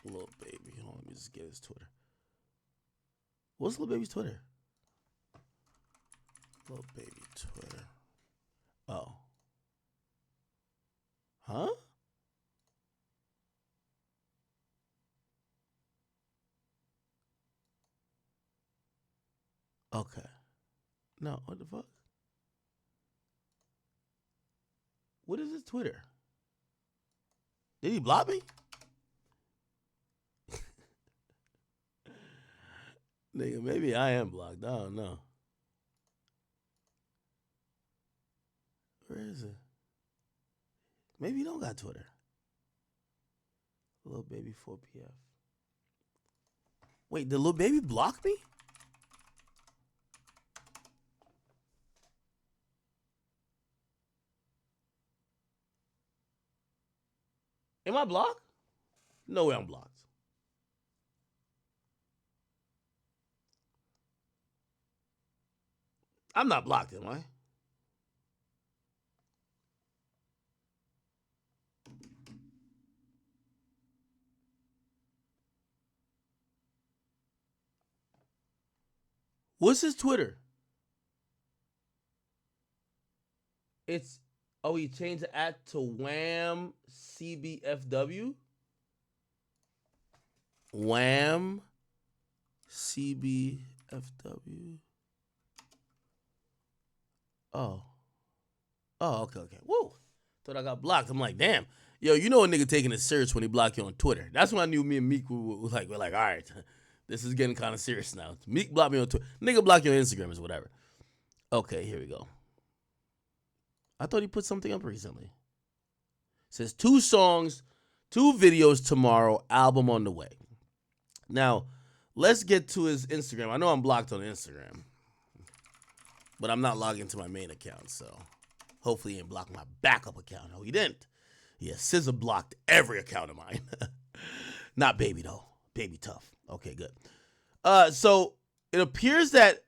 Lil Baby. Hold on, let me just get his Twitter. What's Lil Baby's Twitter? Lil Baby Twitter. Oh. Huh? Okay. No, what the fuck? What is his Twitter? Did he block me? Nigga, maybe I am blocked. I don't know. Where is it? Maybe he don't got Twitter. Lil Baby 4PF. Wait, did Lil Baby block me? Am I blocked? No way I'm blocked. I'm not blocked, am I? What's his Twitter? It's he changed the at to Wham CBFW. Wham CBFW. Oh. Oh, okay. Woo. Thought I got blocked. I'm like, damn. Yo, you know a nigga taking it serious when he block you on Twitter. That's when I knew me and Meek were like, all right, this is getting kind of serious now. Meek blocked me on Twitter. Nigga block you on Instagram is whatever. Okay, here we go. I thought he put something up recently. It says 2 songs, 2 videos tomorrow, album on the way. Now, let's get to his Instagram. I know I'm blocked on Instagram, but I'm not logged into my main account, so hopefully he ain't blocked my backup account. No, he didn't. Yeah, SZA blocked every account of mine. Not Baby, though. Baby tough. Okay, good. So it appears that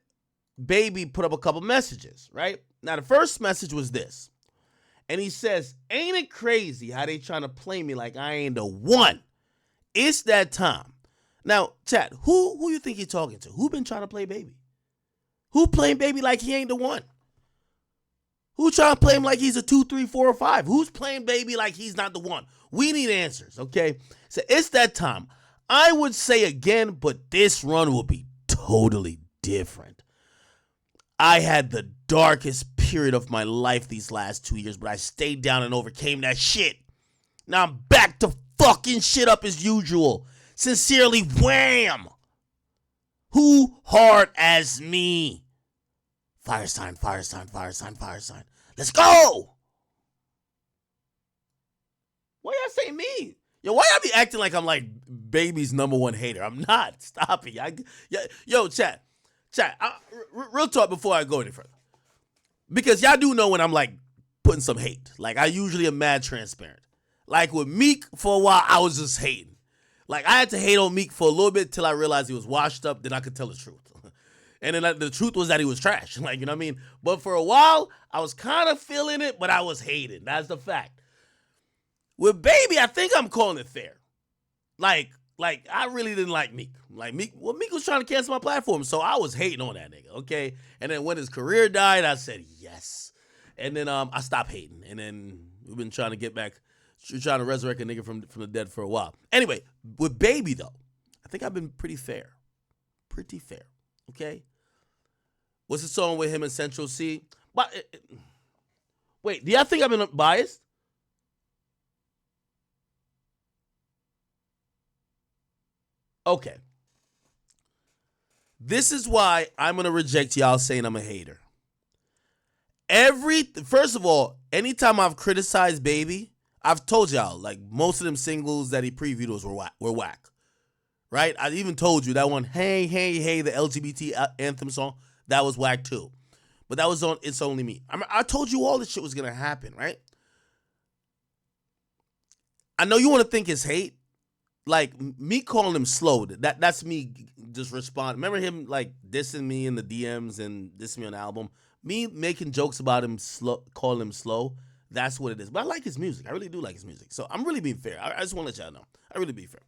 Baby put up a couple messages, right? Now, the first message was this. And he says, ain't it crazy how they trying to play me like I ain't the one? It's that time. Now, chat, who you think he talking to? Who been trying to play Baby? Who playing Baby like he ain't the one? Who trying to play him like he's a 2, 3, 4, or 5? Who's playing Baby like he's not the one? We need answers, okay? So it's that time. I would say again, but this run will be totally different. I had the darkest period of my life these last 2 years, but I stayed down and overcame that shit. Now I'm back to fucking shit up as usual. Sincerely, Wham! Who hard as me? Fire sign. Let's go! Why y'all say me? Yo, why y'all be acting like I'm like Baby's #1 hater? I'm not. Stop it. Yo, chat, real talk before I go any further. Because y'all do know when I'm like putting some hate. Like I usually am mad transparent. Like with Meek for a while, I was just hating. Like I had to hate on Meek for a little bit till I realized he was washed up. Then I could tell the truth. And then the truth was that he was trash. Like, you know what I mean? But for a while, I was kind of feeling it, but I was hating. That's the fact. With Baby, I think I'm calling it fair. Like I really didn't like Meek. Like Meek was trying to cancel my platform, so I was hating on that nigga, okay? And then when his career died, I said yes. And then I stopped hating. And then we've been trying to get back, trying to resurrect a nigga from the dead for a while. Anyway, with Baby though, I think I've been pretty fair. Pretty fair, okay? What's the song with him and Central C? But wait, do y'all think I've been biased? Okay. This is why I'm going to reject y'all saying I'm a hater. First of all, anytime I've criticized Baby, I've told y'all, like, most of them singles that he previewed were whack. Right? I even told you that one, Hey, Hey, Hey, the LGBT anthem song, that was whack too. But that was on It's Only Me. I told you all this shit was going to happen, right? I know you want to think it's hate. Like, me calling him slow, that's me just responding. Remember him, like, dissing me in the DMs and dissing me on the album? Me making jokes about him, calling him slow, that's what it is. But I like his music. I really do like his music. So I'm really being fair. I just want to let y'all know. I really be fair.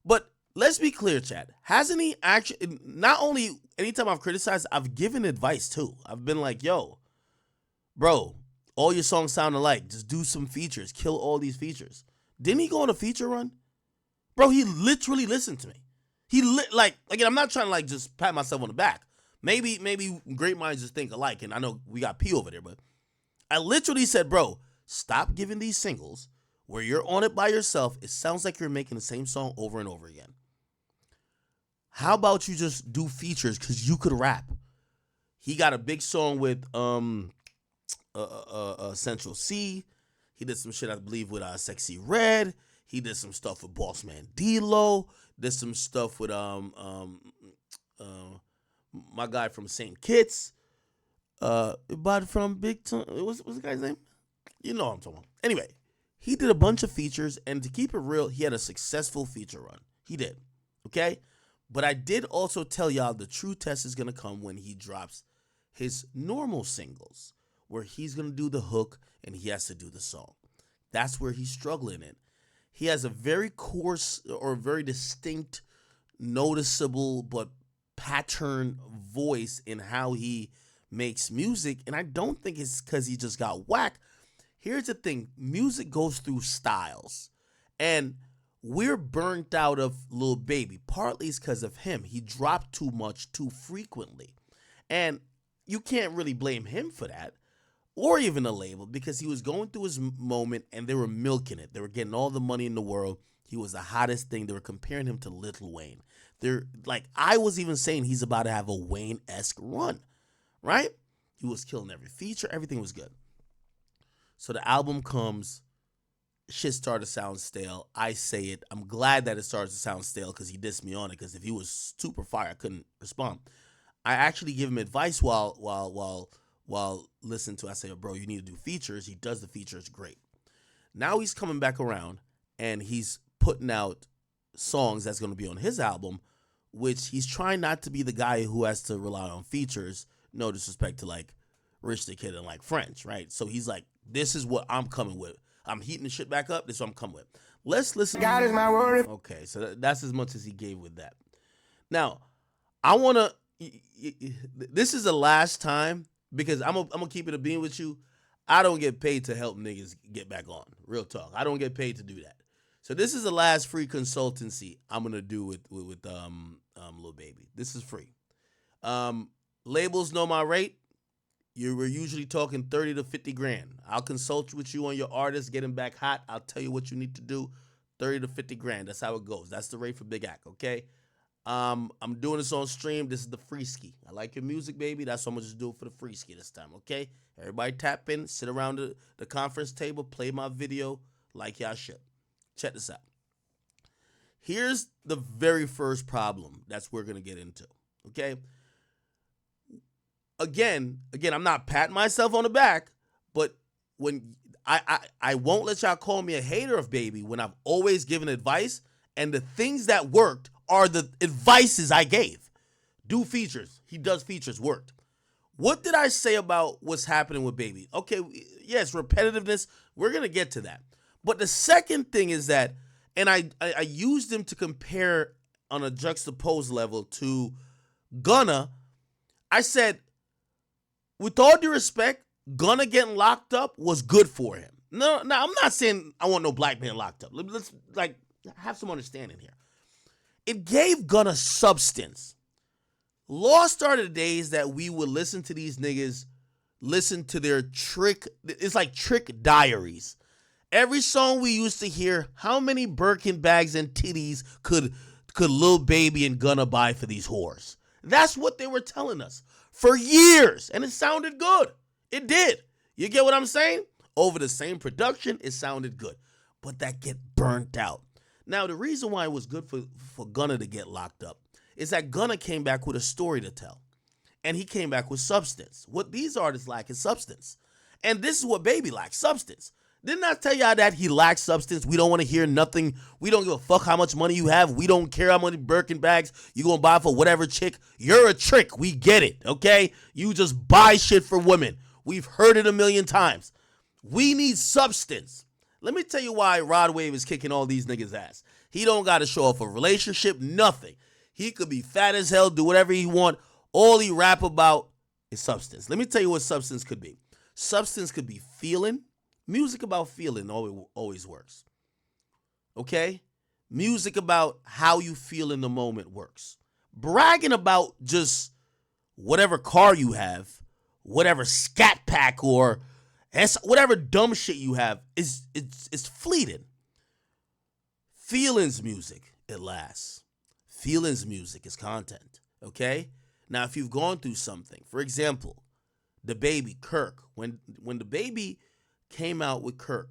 But let's be clear, Chad. Hasn't he actually, not only anytime I've criticized, I've given advice too. I've been like, yo, bro, all your songs sound alike. Just do some features. Kill all these features. Didn't he go on a feature run? Bro, he literally listened to me. Again, I'm not trying to like just pat myself on the back. Maybe great minds just think alike, and I know we got P over there, but I literally said, bro, stop giving these singles where you're on it by yourself. It sounds like you're making the same song over and over again. How about you just do features, because you could rap. He got a big song with Central C. He did some shit, I believe, with Sexy Red. He did some stuff with Boss Man D-Lo. Did some stuff with my guy from St. Kitts. But from Big Time. What's the guy's name? You know what I'm talking about. Anyway, he did a bunch of features, and to keep it real, he had a successful feature run. He did. Okay? But I did also tell y'all the true test is going to come when he drops his normal singles, where he's going to do the hook and he has to do the song. That's where he's struggling in. He has a very coarse or very distinct, noticeable, but pattern voice in how he makes music. And I don't think it's because he just got whacked. Here's the thing. Music goes through styles. And we're burnt out of Lil Baby. Partly it's because of him. He dropped too much too frequently. And you can't really blame him for that. Or even a label, because he was going through his moment and they were milking it. They were getting all the money in the world. He was the hottest thing. They were comparing him to Lil Wayne. They're like, I was even saying he's about to have a Wayne-esque run, right? He was killing every feature. Everything was good. So the album comes. Shit started to sound stale. I say it. I'm glad that it started to sound stale because he dissed me on it, because if he was super fire, I couldn't respond. I actually give him advice while listening to it. I say, bro, you need to do features. He does the features great. Now he's coming back around and he's putting out songs that's going to be on his album, which he's trying not to be the guy who has to rely on features. No disrespect to like Rich the Kid and like French, right? So he's like, this is what I'm coming with. I'm heating the shit back up. This is what I'm coming with. Let's listen. God is my word. Okay, so that's as much as he gave with that. Now, I want to, this is the last time, because I'm gonna keep it a bean with you. I don't get paid to help niggas get back on. Real talk. I don't get paid to do that. So this is the last free consultancy I'm gonna do with Lil Baby. This is free. Labels know my rate. We're usually talking 30 to 50 grand. I'll consult with you on your artist, get him back hot. I'll tell you what you need to do. 30 to 50 grand. That's how it goes. That's the rate for Big Act, okay? I'm doing this on stream. This is the free ski. I like your music, baby. That's what I'm going to do for the free ski this time, okay? Everybody tap in, sit around the conference table, play my video like y'all should. Check this out. Here's the very first problem that's we're going to get into, okay? Again, I'm not patting myself on the back, but when I won't let y'all call me a hater of Baby when I've always given advice, and the things that worked are the advices I gave. Do features. He does features. Worked. What did I say about what's happening with Baby? Okay, yes, repetitiveness. We're going to get to that. But the second thing is that, and I used him to compare on a juxtaposed level to Gunna. I said, with all due respect, Gunna getting locked up was good for him. No, I'm not saying I want no black man locked up. Let's like have some understanding here. It gave Gunna substance. Lost are the days that we would listen to these niggas, listen to their trick. It's like trick diaries. Every song we used to hear, how many Birkin bags and titties could Lil Baby and Gunna buy for these whores? That's what they were telling us for years, and it sounded good. It did. You get what I'm saying? Over the same production, it sounded good. But that get burnt out. Now, the reason why it was good for Gunna to get locked up is that Gunna came back with a story to tell. And he came back with substance. What these artists lack is substance. And this is what Baby lacks, substance. Didn't I tell y'all that he lacks substance? We don't want to hear nothing. We don't give a fuck how much money you have. We don't care how many Birkin bags you going to buy for whatever chick. You're a trick. We get it, okay? You just buy shit for women. We've heard it a million times. We need substance. Let me tell you why Rod Wave is kicking all these niggas' ass. He don't got to show off a relationship, nothing. He could be fat as hell, do whatever he want. All he rap about is substance. Let me tell you what substance could be. Substance could be feeling. Music about feeling always works. Okay? Music about how you feel in the moment works. Bragging about just whatever car you have, whatever scat pack or whatever dumb shit you have is fleeting. Feelings music, it lasts. Feelings music is content, okay? Now, if you've gone through something, for example, the Baby, Kirk, when the Baby came out with Kirk,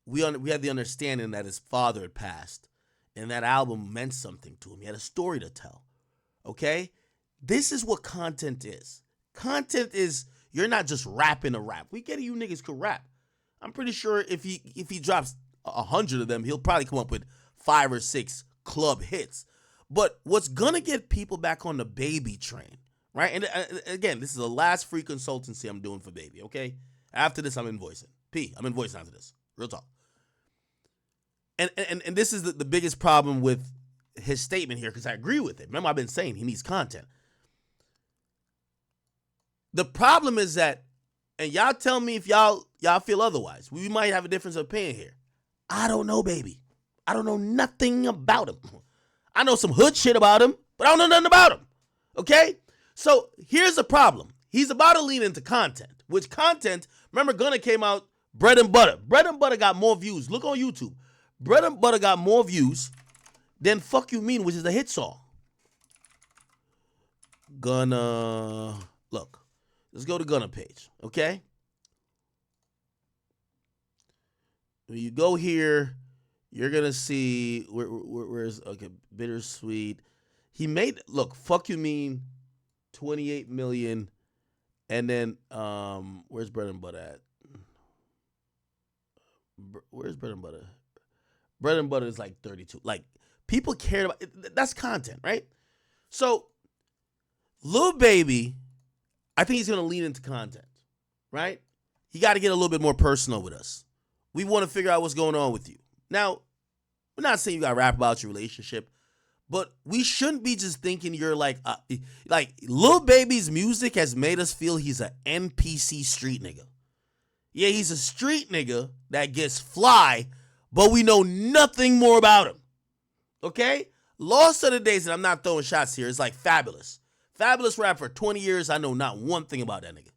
we had the understanding that his father had passed, and that album meant something to him. He had a story to tell, okay? This is what content is. Content is, you're not just rapping a rap. We get it, you niggas could rap. I'm pretty sure if he drops 100 of them, he'll probably come up with 5 or 6 club hits. But what's gonna get people back on the Baby train, right? And again, this is the last free consultancy I'm doing for Baby, okay? After this, I'm invoicing. I'm invoicing after this. Real talk. And this is the biggest problem with his statement here, because I agree with it. Remember, I've been saying he needs content. The problem is that, and y'all tell me if y'all feel otherwise. We might have a difference of opinion here. I don't know, Baby. I don't know nothing about him. I know some hood shit about him, but I don't know nothing about him. Okay? So here's the problem. He's about to lean into content. Which content, remember Gunna came out, Bread and Butter. Bread and Butter got more views. Look on YouTube. Bread and Butter got more views than Fuck You Mean, which is a hit song. Gunna, look. Let's go to Gunna page, okay? When you go here, you're going to see, where's, okay, Bittersweet. He made, look, Fuck You Mean, 28 million, and then, where's Bread and Butter at? Where's Bread and Butter? Bread and Butter is like 32. Like, people cared about it. That's content, right? So, Lil Baby, I think he's going to lean into content, right? He got to get a little bit more personal with us. We want to figure out what's going on with you. Now, we're not saying you got to rap about your relationship, but we shouldn't be just thinking you're like Lil Baby's music has made us feel he's an NPC street nigga. Yeah, he's a street nigga that gets fly, but we know nothing more about him. Okay? Lost are the days, and I'm not throwing shots here, it's like Fabulous. Fabulous rap for 20 years. I know not one thing about that nigga.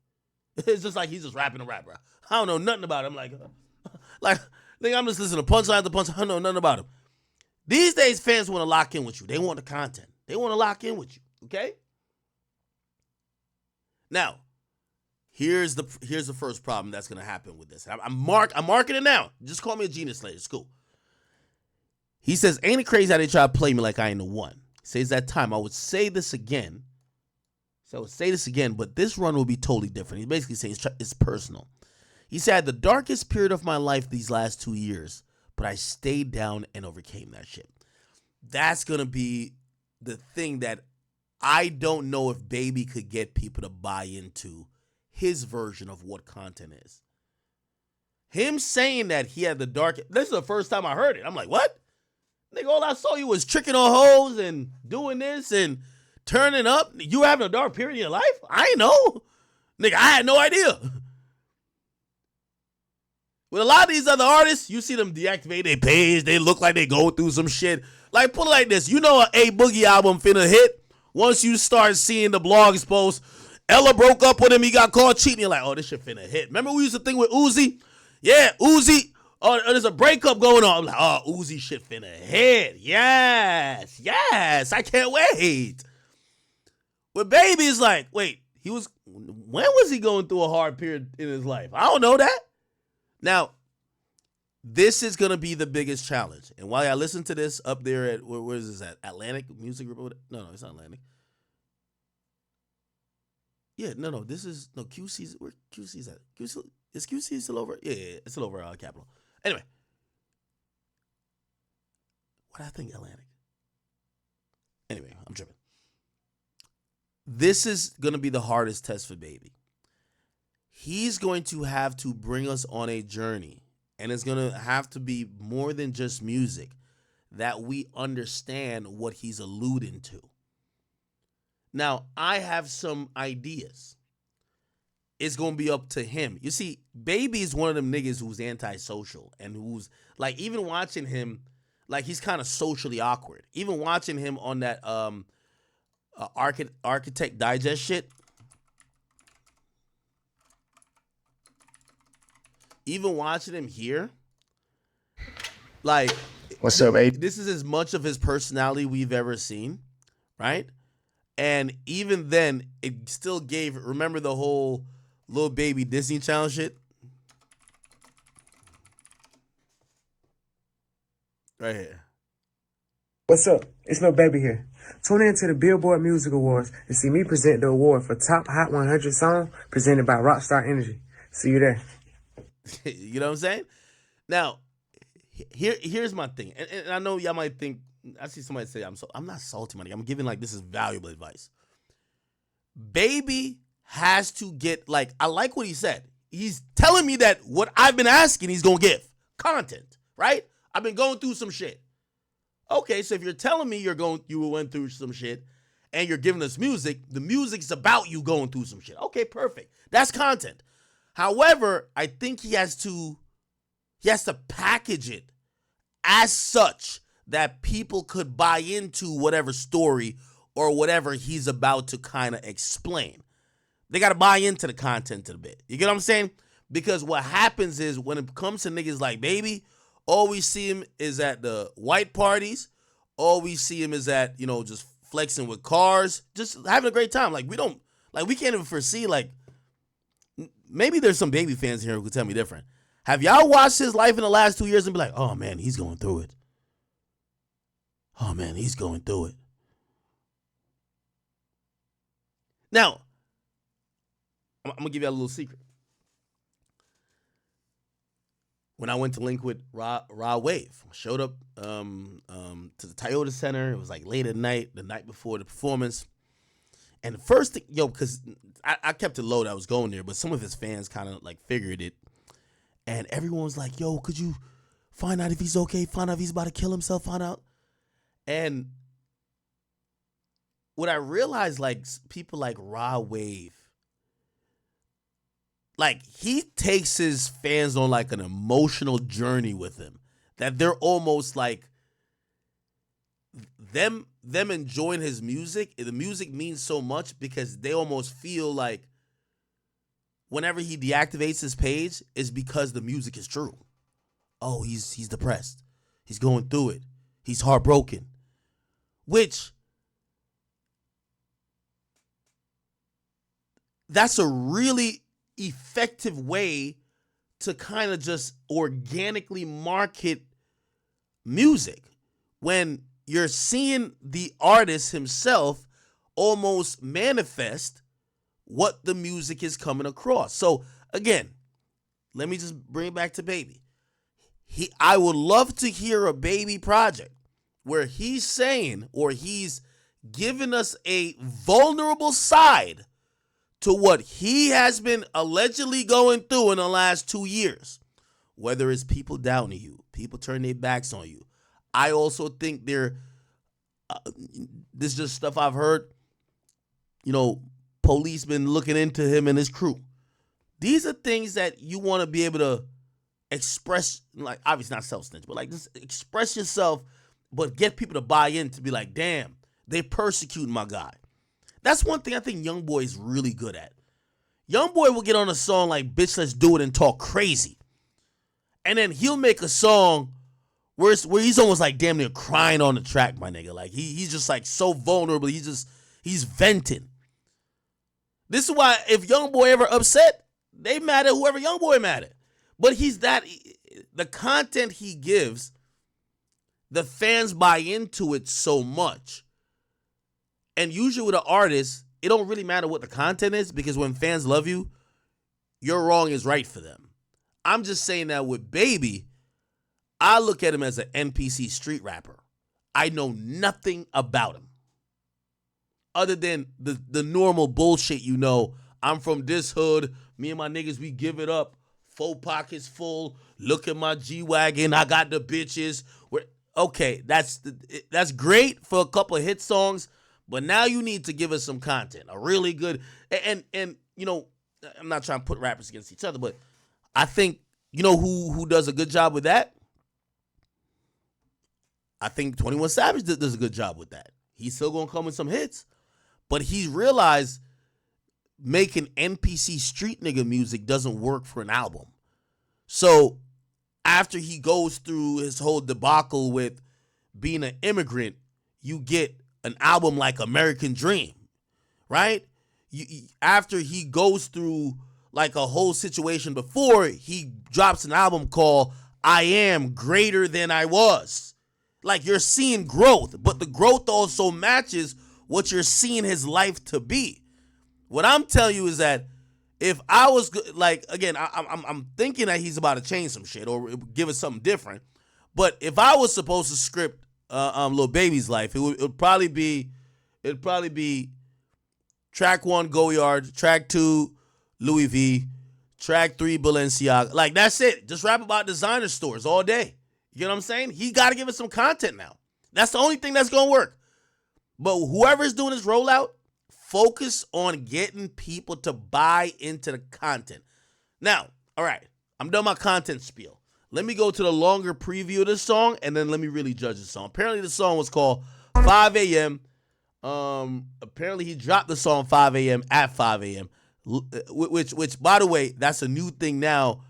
It's just like he's just rapping a rap, bro. I don't know nothing about him. Nigga, I'm just listening to punchline to punchline. I don't know nothing about him. These days, fans want to lock in with you. They want the content. They want to lock in with you. Okay? Now, here's the first problem that's gonna happen with this. I'm marking it now. Just call me a genius later. It's cool. He says, "Ain't it crazy how they try to play me like I ain't the one?" He says that time I would say this again. So I would say this again, but this run will be totally different. He's basically saying it's personal. He said, "I had the darkest period of my life these last 2 years, but I stayed down and overcame that shit." That's going to be the thing that I don't know if Baby could get people to buy into his version of what content is. Him saying that he had the darkest, this is the first time I heard it. I'm like, what? Nigga, all I saw you was tricking on hoes and doing this and turning up. You having a dark period in your life? I ain't know. Nigga, I had no idea. With a lot of these other artists, you see them deactivate their page. They look like they go through some shit. Like, put it like this. You know an A Boogie album finna hit once you start seeing the blogs post. Ella broke up with him. He got caught cheating. You're like, oh, this shit finna hit. Remember we used to think with Uzi? Yeah, Uzi. Oh, there's a breakup going on. I'm like, oh, Uzi shit finna hit. Yes. I can't wait. With Baby, it's like, wait, when was he going through a hard period in his life? I don't know that. Now, this is going to be the biggest challenge. And while I listen to this up there at, where is this at? Atlantic Music Group? No, it's not Atlantic. Yeah, no, this is, no, QC's, where QC's at? Is QC still over? Yeah, it's still over Capitol. Anyway. What I think, Atlantic? Anyway, I'm tripping. This is going to be the hardest test for Baby. He's going to have to bring us on a journey. And it's going to have to be more than just music. that we understand what he's alluding to. Now, I have some ideas. It's going to be up to him. You see, Baby is one of them niggas who's antisocial and who's, like, even watching him, like, he's kind of socially awkward. Even watching him on that Architect Digest shit. Even watching him here, like, what's up, baby? This is as much of his personality we've ever seen, right? And even then, it still gave, remember the whole Lil Baby Disney Channel shit? Right here. What's up? It's Lil Baby here. Tune in to the Billboard Music Awards and see me present the award for Top Hot 100 Song presented by Rockstar Energy. See you there. You know what I'm saying? Now, here's my thing. And I know y'all might think, I see somebody say, I'm not salty, money. I'm giving, like, this is valuable advice. Baby has to get, like, I like what he said. He's telling me that what I've been asking, he's going to give. Content, right? I've been going through some shit. Okay, so if you're telling me you went through some shit and you're giving us music, the music's about you going through some shit. Okay, perfect. That's content. However, I think he has to package it as such that people could buy into whatever story or whatever he's about to kind of explain. They got to buy into the content of the bit. You get what I'm saying? Because what happens is when it comes to niggas like Baby, all we see him is at the white parties. All we see him is at, just flexing with cars, just having a great time. Like, we can't even foresee, like, maybe there's some Baby fans here who could tell me different. Have y'all watched his life in the last 2 years and be like, oh, man, he's going through it. Oh, man, he's going through it. Now, I'm going to give you a little secret. When I went to link with Raw Wave, I showed up to the Toyota Center. It was like late at night, the night before the performance. And the first thing, because I kept it low that I was going there, but some of his fans kind of like figured it. And everyone was like, yo, could you find out if he's okay? Find out if he's about to kill himself, find out. And what I realized, like, people like Raw Wave, like, he takes his fans on like an emotional journey with him. That they're almost like them enjoying his music. The music means so much because they almost feel like whenever he deactivates his page, it's because the music is true. Oh, he's depressed. He's going through it. He's heartbroken. Which, that's a really effective way to kind of just organically market music when you're seeing the artist himself almost manifest what the music is coming across. So again, let me just bring it back to Baby. I would love to hear a Baby project where he's saying, or he's giving us a vulnerable side to what he has been allegedly going through in the last 2 years. Whether it's people doubting you, people turning their backs on you. I also think this is just stuff I've heard, police been looking into him and his crew. These are things that you want to be able to express, like, obviously not self-snitch, but like just express yourself, but get people to buy in to be like, damn, they persecuting my guy. That's one thing I think YoungBoy is really good at. YoungBoy will get on a song like Bitch Let's Do It and talk crazy. And then he'll make a song where he's almost like damn near crying on the track, my nigga. Like he's just like so vulnerable. He's venting. This is why if YoungBoy ever upset, they mad at whoever YoungBoy mad at. But the content he gives, the fans buy into it so much. And usually with an artist, it don't really matter what the content is because when fans love you, your wrong is right for them. I'm just saying that with Baby, I look at him as an NPC street rapper. I know nothing about him. Other than the normal bullshit, I'm from this hood. Me and my niggas, we give it up. 4 pockets full. Look at my G-Wagon. I got the bitches. okay, that's great for a couple of hit songs, but now you need to give us some content, a really good and you know, I'm not trying to put rappers against each other, but I think you know who does a good job with that. I think 21 Savage does a good job with that. He's still gonna come with some hits, but he's realized making NPC street nigga music doesn't work for an album. So after he goes through his whole debacle with being an immigrant, you get an album like American Dream, right? After he goes through like a whole situation before, he drops an album called I Am Greater Than I Was. Like you're seeing growth, but the growth also matches what you're seeing his life to be. What I'm telling you is that if I was like, again, I'm thinking that he's about to change some shit or give us something different. But if I was supposed to script Lil Baby's life, it'd probably be track 1 Goyard, track 2 Louis V, track 3 Balenciaga. Like that's it. Just rap about designer stores all day. You know what I'm saying? He got to give us some content now. That's the only thing that's gonna work. But whoever's doing this rollout, focus on getting people to buy into the content. Now, all right, I'm done my content spiel. Let me go to the longer preview of this song, and then let me really judge the song. Apparently, the song was called 5 a.m. Apparently, he dropped the song 5 a.m. at 5 a.m., which, by the way, that's a new thing now.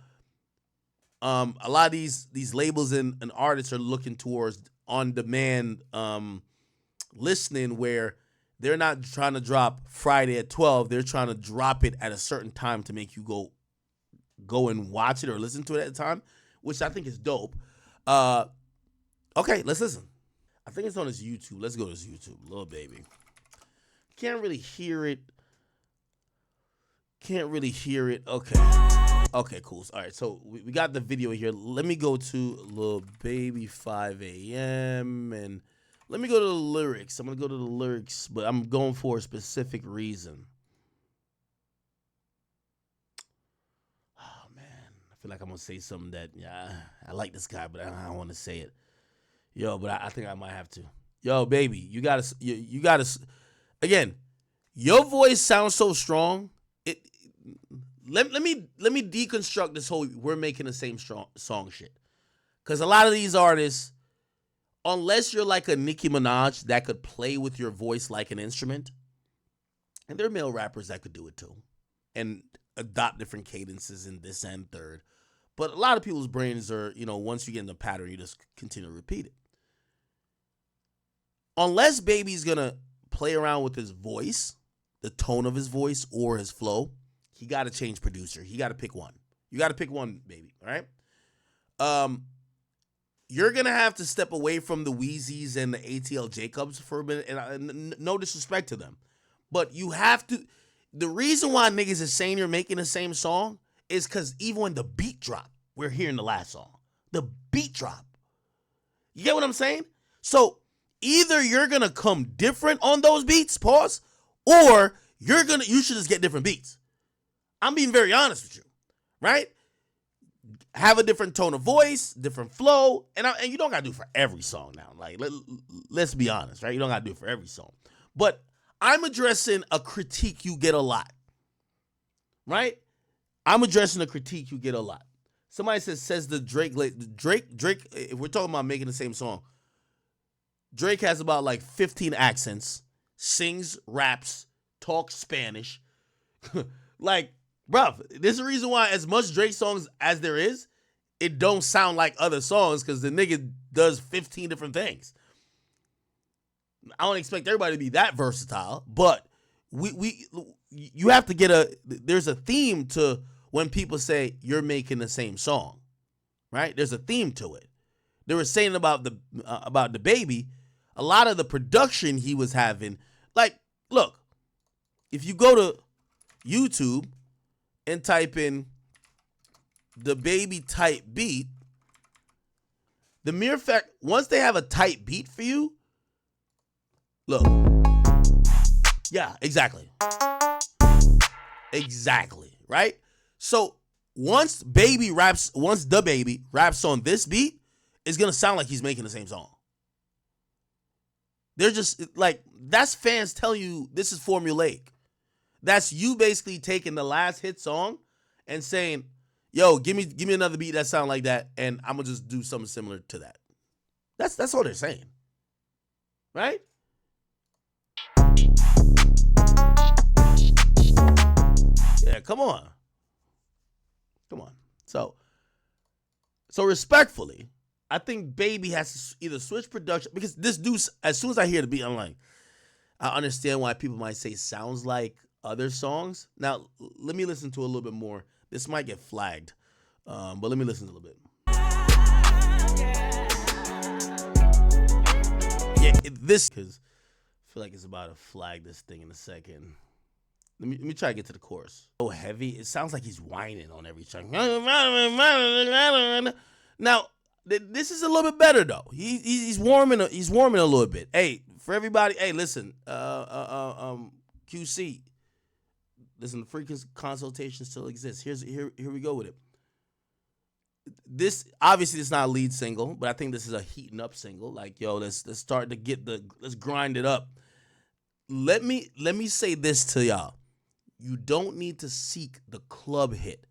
A lot of these labels and artists are looking towards on-demand listening where they're not trying to drop Friday at 12. They're trying to drop it at a certain time to make you go and watch it or listen to it at the time, which I think is dope. Okay, let's listen. I think it's on his YouTube. Let's go to his YouTube. Lil Baby. Can't really hear it. Okay, cool. All right, so we got the video here. Let me go to Lil Baby 5 a.m. and let me go to the lyrics. I'm going to go to the lyrics, but I'm going for a specific reason. Oh, man. I feel like I'm going to say something that, yeah, I like this guy, but I don't want to say it. Yo, but I think I might have to. Yo, baby, you got to, again, your voice sounds so strong. Let me deconstruct this whole we're making the same song shit. Because a lot of these artists, unless you're like a Nicki Minaj that could play with your voice like an instrument, and there are male rappers that could do it too, and adopt different cadences in this and third. But a lot of people's brains are, once you get in the pattern, you just continue to repeat it. Unless Baby's gonna play around with his voice, the tone of his voice or his flow, he got to change producer. He got to pick one. You got to pick one, baby. All right. You're gonna have to step away from the Wheezys and the ATL Jacobs for a minute, and no disrespect to them, but you have to. The reason why niggas is saying you're making the same song is because even when the beat drop, we're hearing the last song. The beat drop. You get what I'm saying? So either you're gonna come different on those beats, pause, or you should just get different beats. I'm being very honest with you, right? Have a different tone of voice, different flow, and you don't gotta do it for every song now. Like let's be honest, right? You don't gotta do it for every song, but I'm addressing a critique you get a lot, right? I'm addressing a critique you get a lot. Somebody says the Drake. If we're talking about making the same song, Drake has about like 15 accents, sings, raps, talks Spanish, like. Bruv, this is the reason why as much Drake songs as there is, it don't sound like other songs because the nigga does 15 different things. I don't expect everybody to be that versatile, but you have to there's a theme to when people say you're making the same song, right? There's a theme to it. They were saying about the Baby, a lot of the production he was having, like, look, if you go to YouTube and type in the Baby type beat, the mere fact, once they have a tight beat for you, look. Yeah, exactly. Exactly, right? So once the Baby raps on this beat, it's going to sound like he's making the same song. They're just like, that's fans telling you this is formulaic. That's you basically taking the last hit song and saying, yo, give me another beat that sound like that, and I'm gonna just do something similar to that. That's all they're saying. Right? Yeah, come on. Come on. So respectfully, I think Baby has to either switch production, because this dude, as soon as I hear the beat, I'm like, I understand why people might say sounds like other songs. Now, let me listen to a little bit more. This might get flagged, but let me listen to a little bit. Yeah, this, because I feel like it's about to flag this thing in a second. Let me try to get to the chorus. So heavy, it sounds like he's whining on every track. Now, this is a little bit better though. He's warming a little bit. Hey, for everybody, hey, listen, QC, listen, the free consultation still exists. Here we go with it. This obviously it's not a lead single, but I think this is a heating up single. Like, yo, let's start to let's grind it up. Let me say this to y'all. You don't need to seek the club hit.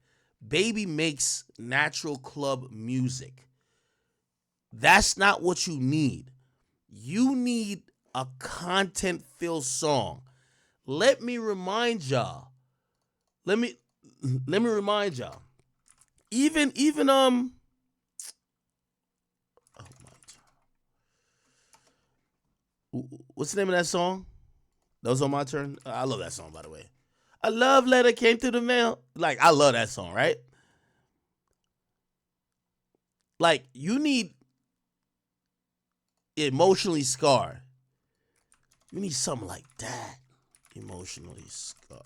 Baby makes natural club music. That's not what you need. You need a content-filled song. Let me remind y'all. Even oh my, what's the name of that song? That was On My Turn. I love that song, by the way. A love letter came through the mail. Like, I love that song, right? Like, you need Emotionally Scarred. You need something like that. Emotionally Scarred.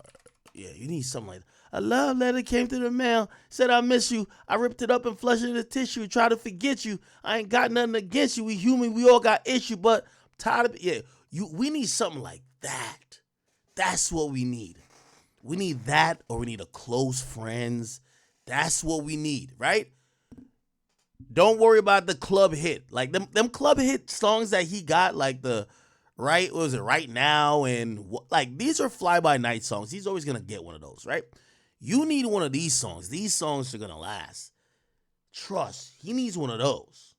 Yeah, you need something like that. A love letter came through the mail. Said I miss you. I ripped it up and flushed it in the tissue. Try to forget you. I ain't got nothing against you. We human. We all got issue, but I'm tired of it. Yeah, we need something like that. That's what we need. We need that, or we need a Close Friends. That's what we need, right? Don't worry about the club hit. Like them club hit songs that he got, like the right, what was it, Right Now, and like these are fly by night songs. He's always gonna get one of those, right? You need one of these songs. These songs are gonna last. Trust. He needs one of those.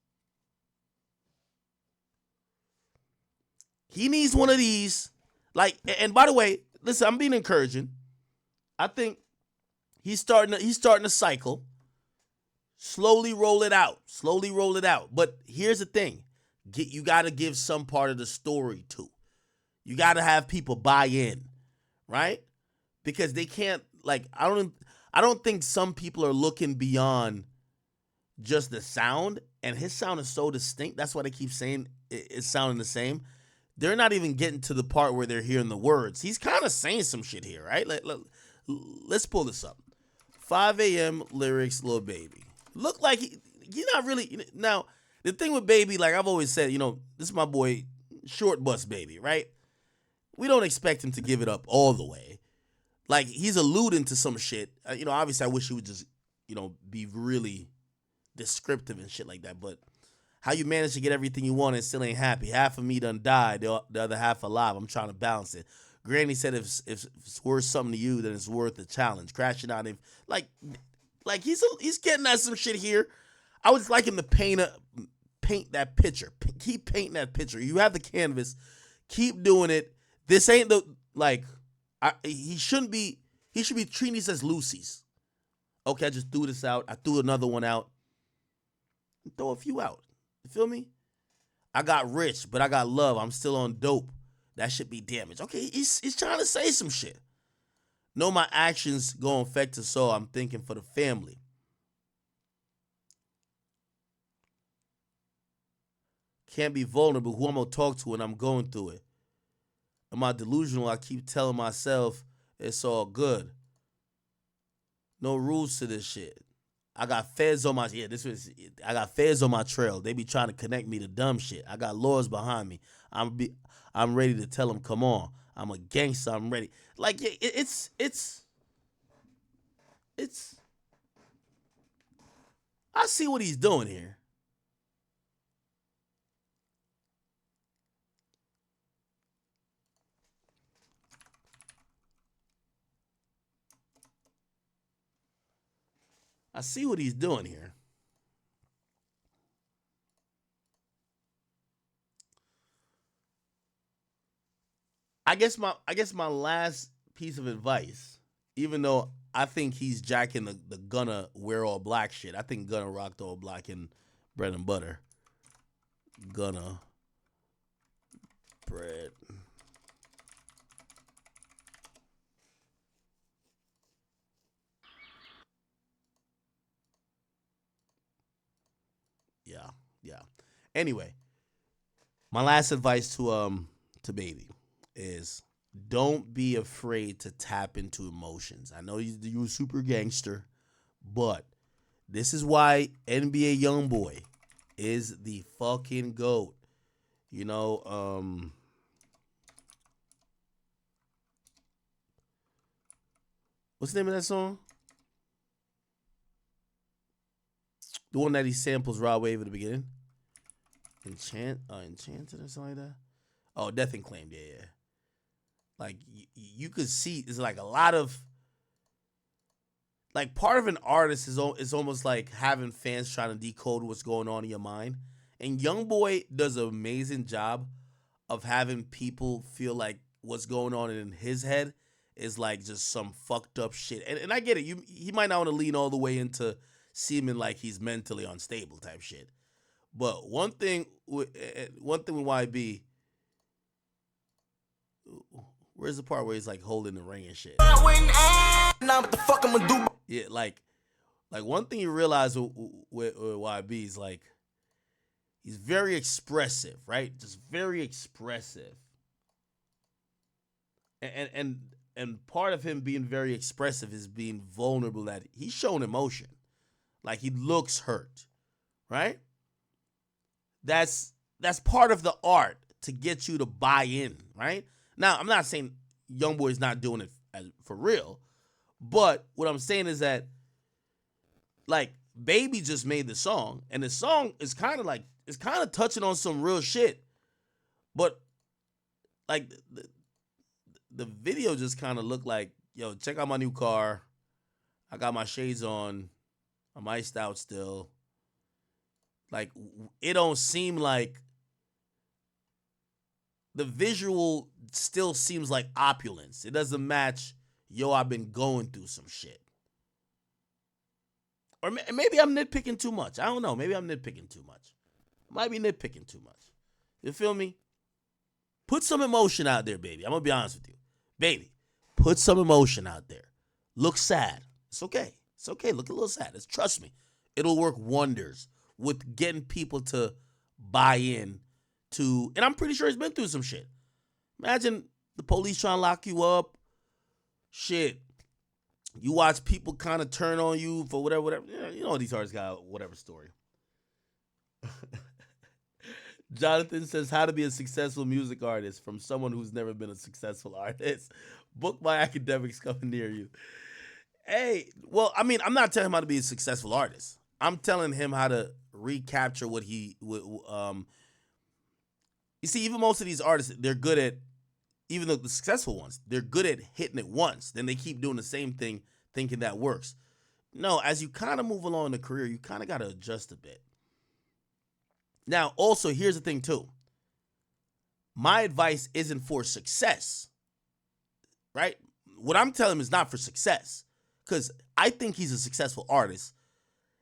He needs one of these. Like, and by the way, listen, I'm being encouraging. I think he's starting to cycle. Slowly roll it out. But here's the thing. You got to give some part of the story too. You got to have people buy in, right? Because they can't, like, I don't think some people are looking beyond just the sound, and his sound is so distinct. That's why they keep saying it's sounding the same. They're not even getting to the part where they're hearing the words. He's kind of saying some shit here, right? Let's pull this up. 5 a.m. lyrics, Lil Baby. Look like he's not really. Now, the thing with Baby, like I've always said, this is my boy, Short Bus Baby, right? We don't expect him to give it up all the way. Like, he's alluding to some shit. Obviously, I wish he would just, be really descriptive and shit like that. But how you manage to get everything you want and still ain't happy? Half of me done died, the other half alive. I'm trying to balance it. Granny said if it's worth something to you, then it's worth the challenge. Crashing out, like he's getting at some shit here. I would like him to paint that picture. Keep painting that picture. You have the canvas. Keep doing it. This ain't he should be treating these as Lucy's. Okay, I just threw this out. I threw another one out. Throw a few out. You feel me? I got rich, but I got love. I'm still on dope. That should be damaged. Okay, he's trying to say some shit. Know my actions go affect the soul. I'm thinking for the family. Can't be vulnerable. Who I'm going to talk to when I'm going through it? Am I delusional? I keep telling myself it's all good. No rules to this shit. I got feds on my trail. They be trying to connect me to dumb shit. I got lawyers behind me. I'm ready to tell them, come on. I'm a gangster. I'm ready. Like, it's I see what he's doing here. I see what he's doing here. I guess my last piece of advice, even though I think he's jacking the Gunna wear all black shit. I think Gunna rocked all black and bread and butter. Gunna bread. Yeah, yeah. Anyway, my last advice to Baby is don't be afraid to tap into emotions. I know you're a super gangster, but this is why NBA YoungBoy is the fucking GOAT. You know, what's the name of that song? The one that he samples Rod Wave at the beginning. Enchanted or something like that. Oh, Death and Claimed. Yeah, yeah. Like you could see, it's like a lot of like part of an artist is almost like having fans trying to decode what's going on in your mind. And YoungBoy does an amazing job of having people feel like what's going on in his head is like just some fucked up shit. And I get it. He might not want to lean all the way into seeming like he's mentally unstable type shit. But one thing with YB, where's the part where he's like holding the ring and shit? Now what the fuck I'm gonna do? Yeah, like one thing you realize with YB is like he's very expressive, right? Just very expressive. And part of him being very expressive is being vulnerable, that he's showing emotion. Like he looks hurt, right? That's part of the art to get you to buy in, right? Now, I'm not saying YoungBoy's not doing it for real, but what I'm saying is that like Baby just made the song, and the song is kind of touching on some real shit, but like the video just kind of looked like, yo, check out my new car. I got my shades on. I'm iced out still. Like it don't seem like the visual still seems like opulence. It doesn't match, yo, I've been going through some shit. Or maybe I'm nitpicking too much. I don't know. Maybe I'm nitpicking too much. Might be nitpicking too much. You feel me? Put some emotion out there, baby. I'm going to be honest with you. Baby, put some emotion out there. Look sad. It's okay. It's okay. Look a little sad. Trust me. It'll work wonders with getting people to buy in to, and I'm pretty sure he's been through some shit. Imagine the police trying to lock you up. Shit. You watch people kind of turn on you for whatever. You know these artists got whatever story. Jonathan says, how to be a successful music artist from someone who's never been a successful artist. Book by Academics coming near you. Hey, well, I mean, I'm not telling him how to be a successful artist. I'm telling him how to recapture what he you see, even most of these artists, they're good at, even though the successful ones, they're good at hitting it once. Then they keep doing the same thing, thinking that works. No, as you kind of move along in the career, you kind of got to adjust a bit. Now, also, here's the thing, too. My advice isn't for success, right? What I'm telling him is not for success, because I think he's a successful artist.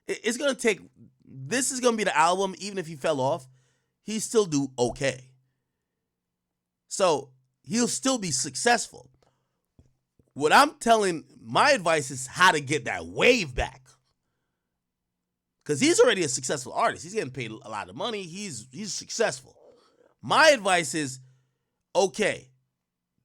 It's going to take, this is going to be the album, even if he fell off, he still do okay. So he'll still be successful. What I'm telling, my advice is how to get that wave back. Because he's already a successful artist. He's getting paid a lot of money. He's successful. My advice is, okay,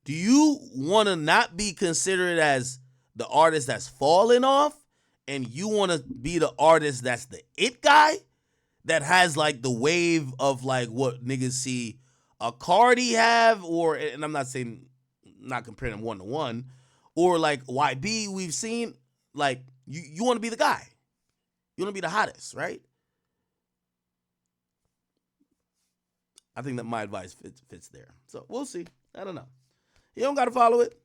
do you want to not be considered as the artist that's falling off, and you want to be the artist that's the it guy that has like the wave of like what niggas see a Cardi have, or, and I'm not saying, not comparing them one to one, or like YB we've seen, like you want to be the guy. You want to be the hottest, right? I think that my advice fits there. So we'll see. I don't know. You don't got to follow it,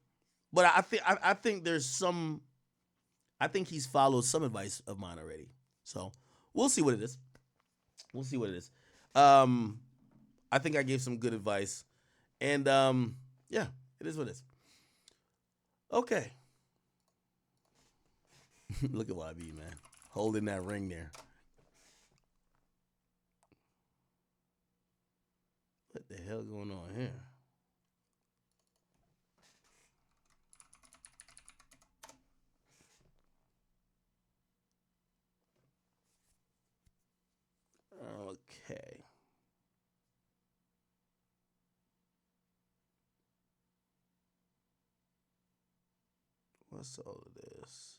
but I think there's some. I think he's followed some advice of mine already. So we'll see what it is. We'll see what it is. I think I gave some good advice. And yeah, it is what it is. Okay. Look at YB, man. Holding that ring there. What the hell going on here? Okay. What's all of this?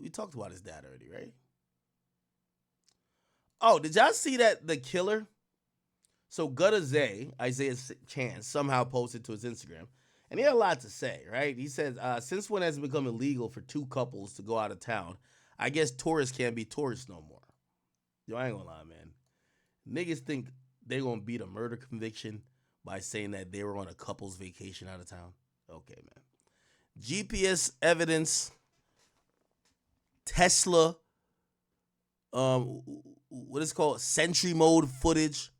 We talked about his dad already, right? Oh, did y'all see that the killer? So Gutta Zay, Isaiah Chance, somehow posted to his Instagram, and he had a lot to say, right? He said, since when has it become illegal for two couples to go out of town? I guess tourists can't be tourists no more. Yo, I ain't gonna lie, man. Niggas think they're gonna beat a murder conviction by saying that they were on a couple's vacation out of town. Okay, man. GPS evidence, Tesla, what is it called? Sentry mode footage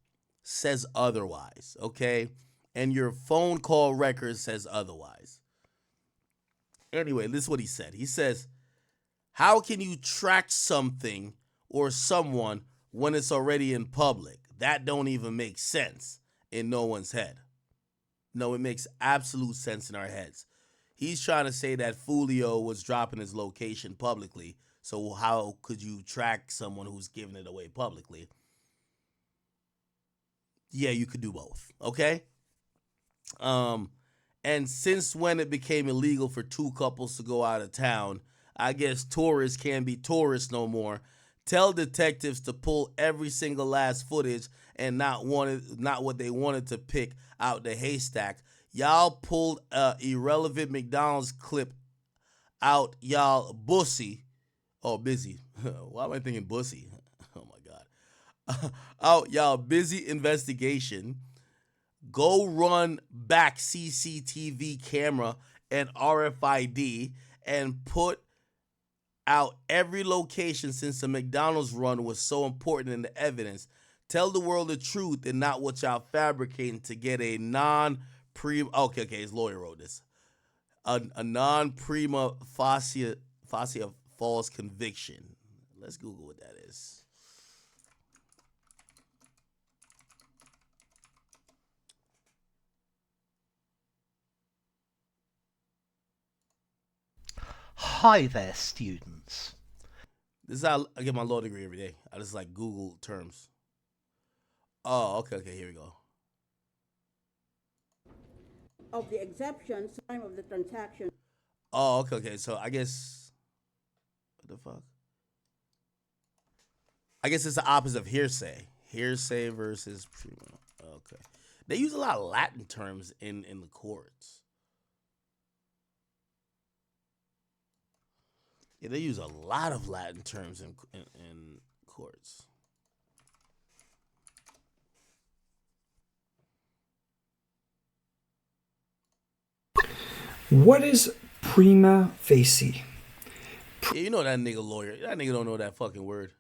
says otherwise, okay? And your phone call record says otherwise. Anyway, this is what he said. He says, how can you track something or someone when it's already in public? That don't even make sense in no one's head. No, it makes absolute sense in our heads. He's trying to say that Fulio was dropping his location publicly, so how could you track someone who's giving it away publicly? Yeah, you could do both, okay? And since when it became illegal for two couples to go out of town, I guess tourists can't be tourists no more. Tell detectives to pull every single last footage and not what they wanted to pick out the haystack. Y'all pulled a irrelevant McDonald's clip out y'all bussy. Oh, busy. Why am I thinking bussy? Oh my God. Out y'all busy investigation. Go run back CCTV camera and RFID and put out every location since the McDonald's run was so important in the evidence. Tell the world the truth and not what y'all fabricating to get a okay, his lawyer wrote this. A non-prima facie false conviction. Let's Google what that is. Hi there, students. This is how I get my law degree every day. I just like Google terms. Oh, okay, here we go. Of the exceptions, time of the transaction. Oh, okay. So I guess what the fuck? I guess it's the opposite of hearsay. Hearsay versus prima. Okay. They use a lot of Latin terms in the courts. Yeah, they use a lot of Latin terms in courts. What is prima facie? Yeah, you know that nigga lawyer. That nigga don't know that fucking word.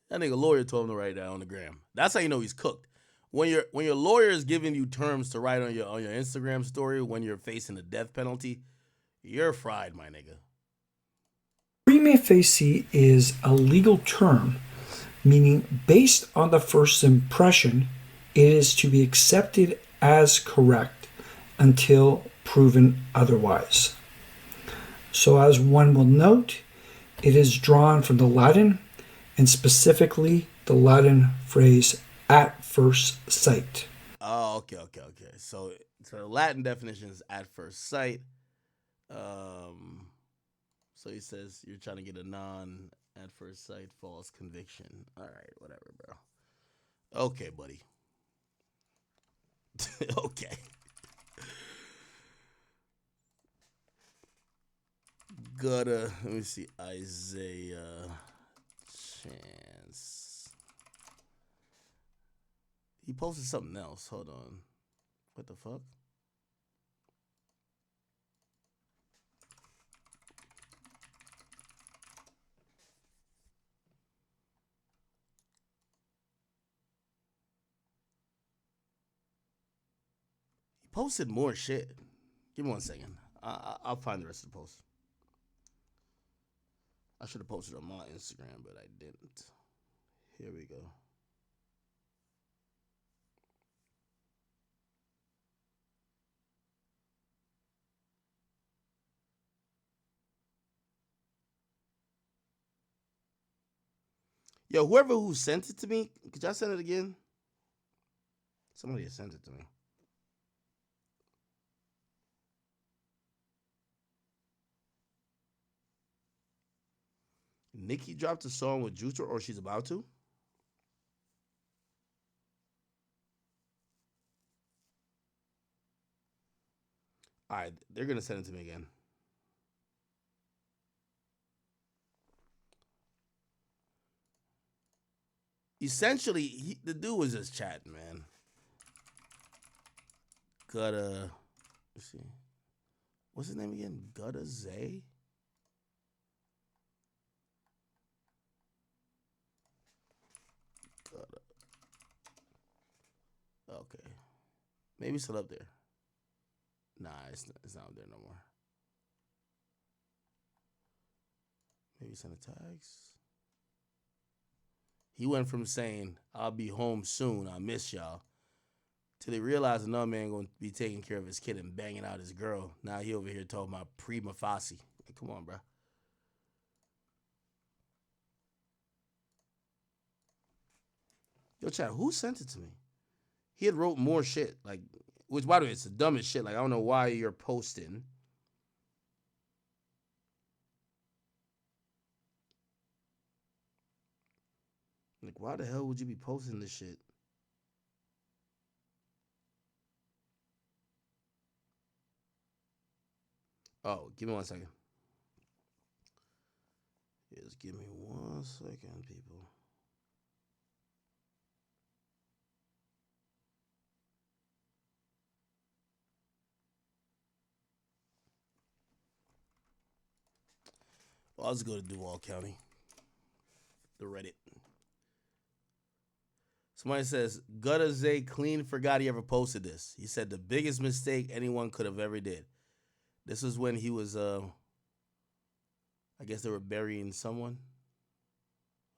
That nigga lawyer told him to write that on the gram. That's how you know he's cooked. When your lawyer is giving you terms to write on your Instagram story when you're facing the death penalty, you're fried, my nigga. Prima facie is a legal term, meaning based on the first impression, it is to be accepted as correct until proven otherwise. So, as one will note, it is drawn from the Latin, and specifically the Latin phrase at first sight. Oh, okay. So the Latin definition is at first sight. So he says you're trying to get a non at first sight false conviction. All right, whatever, bro. Okay, buddy. Okay. Let me see, Isaiah Chance. He posted something else. Hold on. What the fuck? He posted more shit. Give me 1 second. I'll find the rest of the post. I should have posted on my Instagram, but I didn't. Here we go. Yo, whoever who sent it to me, could y'all send it again? Somebody has sent it to me. Nicki dropped a song with Juicer, or she's about to? All right, they're going to send it to me again. Essentially, the dude was just chatting, man. Let's see. What's his name again? Gutta Zay? Okay. Maybe it's still up there. Nah, it's not up there no more. Maybe send the tags. He went from saying, I'll be home soon, I miss y'all, till he realized another man going to be taking care of his kid and banging out his girl. Now he over here talking about prima facie. Like, come on, bro. Yo, chat, who sent it to me? He had wrote more shit, like, which, by the way, it's the dumbest shit. Like, I don't know why you're posting. Like, why the hell would you be posting this shit? Oh, give me 1 second. Just give me 1 second, people. Well, I'll just go to Duval County. The Reddit. Somebody says, Gutta Zay clean forgot he ever posted this. He said the biggest mistake anyone could have ever did. This was when he was, I guess they were burying someone.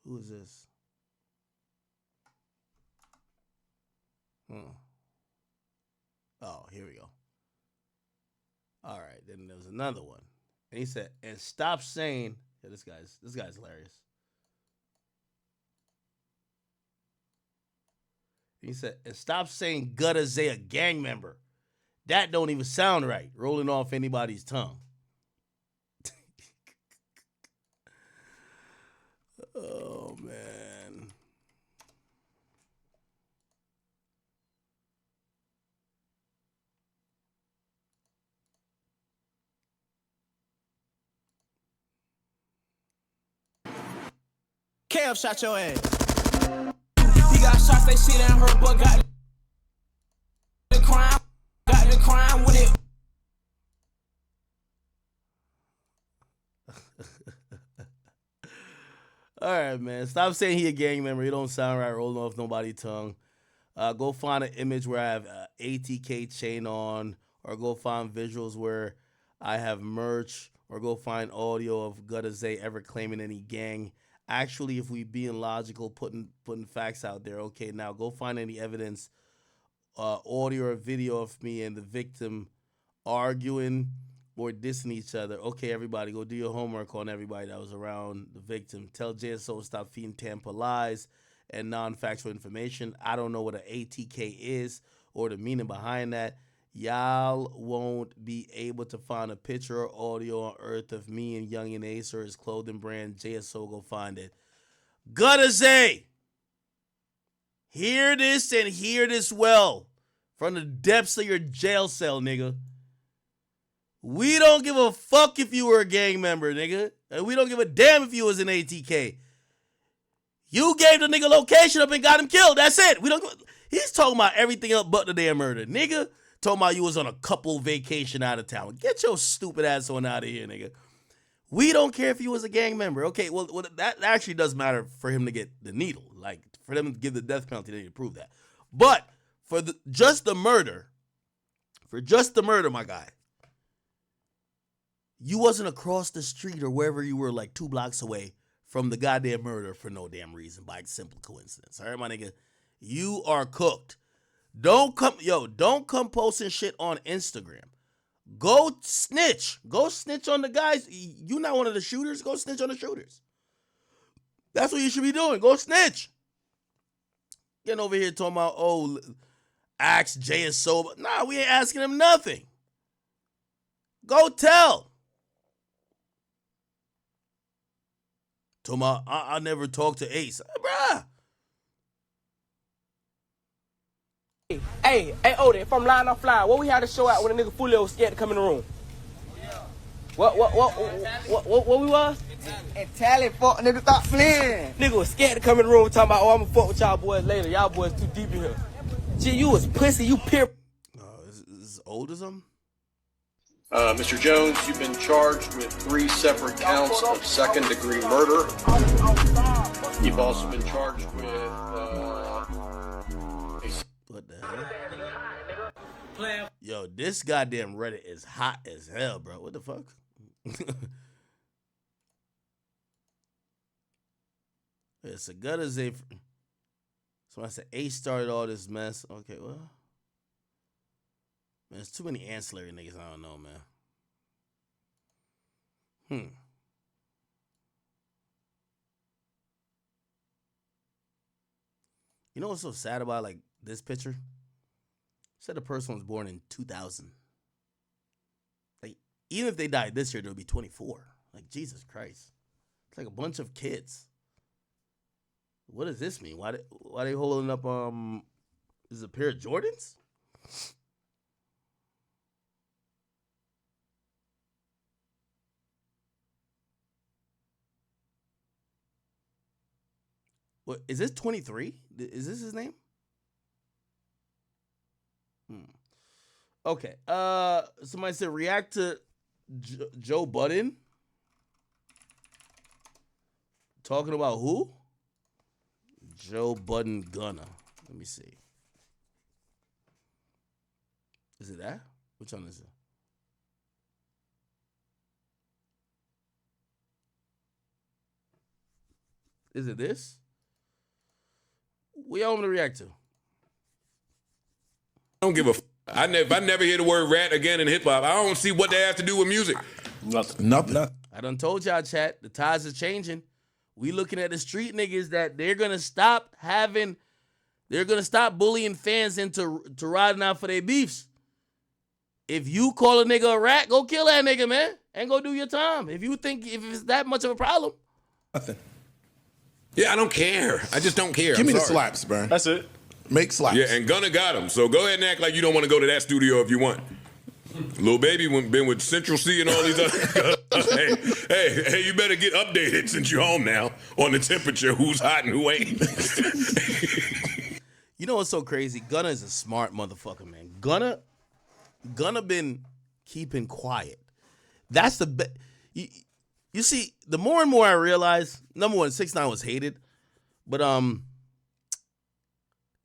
Who is this? Oh, here we go. All right, then there was another one. And he said, and stop saying, yeah, this guy's hilarious. He said, and stop saying Gutta Zay a gang member. That don't even sound right, rolling off anybody's tongue. Oh, man. Kev shot your ass. He got shots, they shit ain't hurt, but got the crime. Got the crime with it. All right, man. Stop saying he a gang member. He don't sound right, rolling off nobody's tongue. Go find an image where I have ATK chain on, or go find visuals where I have merch, or go find audio of Gutta Zay ever claiming any gang. Actually, if we being logical, putting facts out there, okay, now go find any evidence, audio or video of me and the victim arguing or dissing each other. Okay, everybody, go do your homework on everybody that was around the victim. Tell JSO to stop feeding Tampa lies and non-factual information. I don't know what an ATK is or the meaning behind that. Y'all won't be able to find a picture or audio on earth of me and Young and Ace or his clothing brand. JSO, go find it. Gutta Zay, hear this and hear this well from the depths of your jail cell, nigga. We don't give a fuck if you were a gang member, nigga. And we don't give a damn if you was an ATK. You gave the nigga location up and got him killed. That's it. We don't. He's talking about everything up but the damn murder. Nigga, Talking about you was on a couple vacation out of town. Get your stupid ass on out of here, nigga. We don't care if you was a gang member. Okay, well that actually does matter for him to get the needle. Like, for them to give the death penalty, they need to prove that. But for just the murder, my guy, you wasn't across the street or wherever you were, like 2 blocks away from the goddamn murder for no damn reason, by simple coincidence. All right, my nigga? You are cooked. Don't come posting shit on Instagram. Go snitch. Go snitch on the guys. You not one of the shooters. Go snitch on the shooters. That's what you should be doing. Go snitch. Getting over here talking about, oh, ask Jay is sober. Nah, we ain't asking him nothing. Go tell. Talking about, I never talked to Ace. Bruh. Hey, Odie, if I'm lying, I'm flying. What we had to show out when a nigga Fulio was scared to come in the room? What we was? Italian fuck nigga stop fleeing. Nigga was scared to come in the room talking about, oh, I'ma fuck with y'all boys later. Y'all boys too deep in here. Gee, you was pussy, you pure. Is this old or something? Mr. Jones, you've been charged with 3 separate counts of second-degree murder. You've also been charged with what the hell? Yo, this goddamn Reddit is hot as hell, bro. What the fuck? It's a gut as a. So I said Ace started all this mess. Okay, well. Man, there's too many ancillary niggas. I don't know, man. You know what's so sad about, like, this picture? Said the person was born in 2000. Like, even if they died this year, they'll be 24. Like, Jesus Christ. It's like a bunch of kids. What does this mean? Why they holding up, is it a pair of Jordans? What, is this 23? Is this his name? Okay. Somebody said react to Joe Budden. Talking about who? Joe Budden Gunna. Let me see. Is it that? Which one is it? Is it this? What y'all want me to react to? I don't give a f. I never hear the word rat again in hip hop. I don't see what they have to do with music. Nothing. I done told y'all, chat, the tides are changing. We looking at the street niggas that they're gonna stop bullying fans into riding out for their beefs. If you call a nigga a rat, go kill that nigga, man, and go do your time. If it's that much of a problem. Nothing. Yeah, I don't care. I just don't care. Give me the slaps, bro. That's it. Make slaps. Yeah, and Gunna got him. So go ahead and act like you don't want to go to that studio if you want. Lil Baby been with Central C and all these other. hey, you better get updated since you're home now on the temperature, who's hot and who ain't. You know what's so crazy? Gunna is a smart motherfucker, man. Gunna been keeping quiet. That's the You see, the more and more I realize, number one, 6ix9ine was hated, but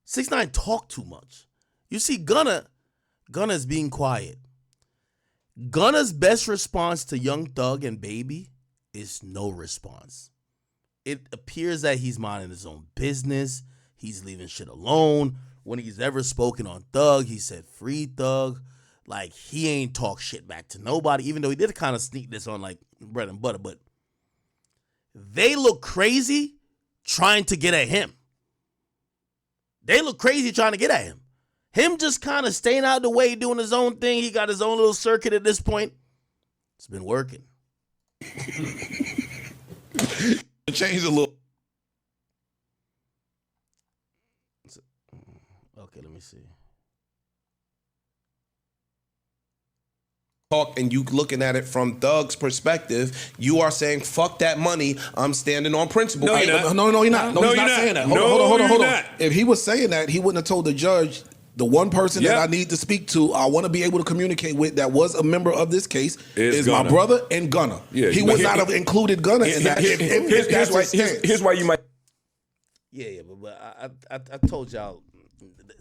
6ix9ine talked too much. You see, Gunna's being quiet. Gunna's best response to Young Thug and Baby is no response. It appears that he's minding his own business. He's leaving shit alone. When he's ever spoken on Thug, he said free Thug. Like, he ain't talk shit back to nobody, even though he did kind of sneak this on, like, bread and butter. But they look crazy trying to get at him. They look crazy trying to get at him. Him just kind of staying out the way, doing his own thing. He got his own little circuit at this point. It's been working. Change a little. Okay, let me see. Talk and you looking at it from Thug's perspective, you are saying, fuck that money, I'm standing on principle. No, you're not. No, he's not saying that. Hold on. If he was saying that, he wouldn't have told the judge The one person that I need to speak to, I want to be able to communicate with that was a member of this case is my brother and Gunna. Yeah, he would not have included Gunna in that. Here's why you might. Yeah, but I told y'all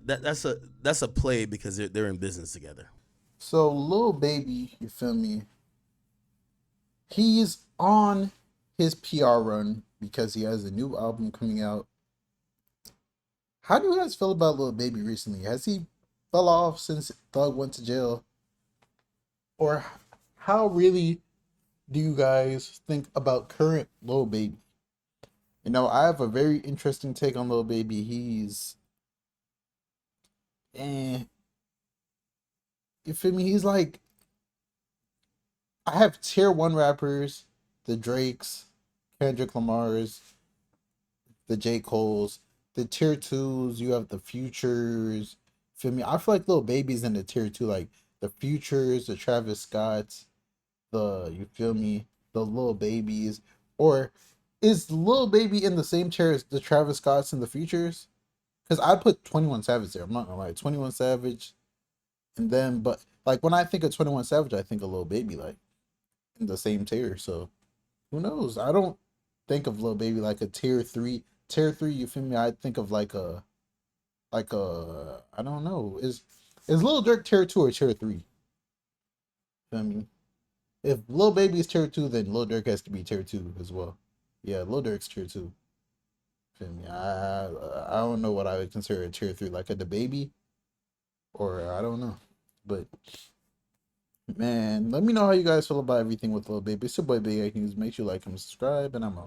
that's a play because they're in business together. So Lil Baby, you feel me? He's on his PR run because he has a new album coming out. How do you guys feel about Lil Baby recently? Has he fell off since Thug went to jail? Or how really do you guys think about current Lil Baby? You know, I have a very interesting take on Lil Baby. He's you feel me? He's like, I have tier 1 rappers, the Drakes, Kendrick Lamar's, the J. Cole's. The tier 2s, you have the Futures. Feel me? I feel like Lil Baby's in the tier 2, like the Futures, the Travis Scotts, you feel me? The Lil Babies. Or is Lil Baby in the same tier as the Travis Scotts and the Futures? Because I'd put 21 Savage there. I'm not gonna lie. 21 Savage. And then, but like when I think of 21 Savage, I think of Lil Baby like in the same tier. So who knows? I don't think of Lil Baby like a tier 3. Tier 3, you feel me? I think of like a I don't know. Is Lil Durk tier 2 or tier 3? Feel me? If Lil Baby is tier 2, then Lil Durk has to be tier 2 as well. Yeah, Lil Durk's tier 2. Feel me? I don't know what I would consider a tier 3, like a DaBaby, or I don't know. But man, let me know how you guys feel about everything with Lil Baby. It's your boy Big A News. Make sure you like and subscribe, and I'm out.